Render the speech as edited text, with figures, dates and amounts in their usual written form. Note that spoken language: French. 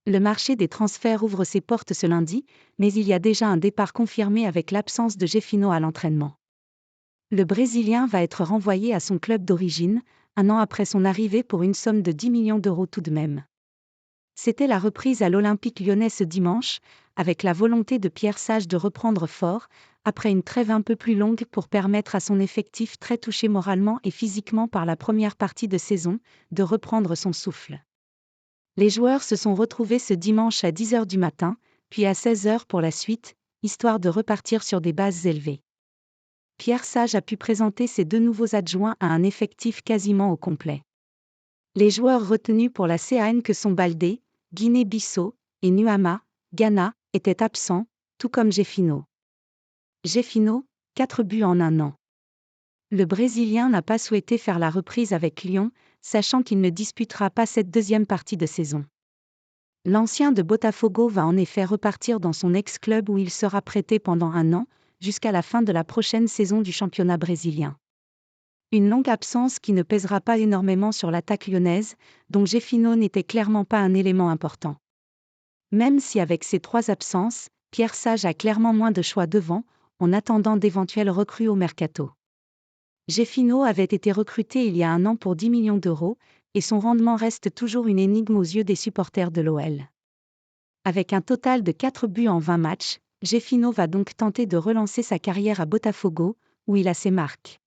Le marché des transferts ouvre ses portes ce lundi, mais il y a déjà un départ confirmé avec l'absence de Gefinho à l'entraînement. Le Brésilien va être renvoyé à son club d'origine, un an après son arrivée pour une somme de 10 millions d'euros tout de même. C'était la reprise à l'Olympique lyonnais ce dimanche, avec la volonté de Pierre Sage de reprendre fort, après une trêve un peu plus longue pour permettre à son effectif très touché moralement et physiquement par la première partie de saison, de reprendre son souffle. Les joueurs se sont retrouvés ce dimanche à 10h du matin, puis à 16h pour la suite, histoire de repartir sur des bases élevées. Pierre Sage a pu présenter ses deux nouveaux adjoints à un effectif quasiment au complet. Les joueurs retenus pour la CAN que sont Baldé, Guinée-Bissau, et Nuama, Ghana, étaient absents, tout comme Gefinho. Gefinho, 4 buts en un an. Le Brésilien n'a pas souhaité faire la reprise avec Lyon, sachant qu'il ne disputera pas cette deuxième partie de saison. L'ancien de Botafogo va en effet repartir dans son ex-club où il sera prêté pendant un an, jusqu'à la fin de la prochaine saison du championnat brésilien. Une longue absence qui ne pèsera pas énormément sur l'attaque lyonnaise, dont Gefinho n'était clairement pas un élément important. Même si avec ces 3 absences, Pierre Sage a clairement moins de choix devant, en attendant d'éventuelles recrues au mercato. Gefinho avait été recruté il y a un an pour 10 millions d'euros, et son rendement reste toujours une énigme aux yeux des supporters de l'OL. Avec un total de 4 buts en 20 matchs, Gefinho va donc tenter de relancer sa carrière à Botafogo, où il a ses marques.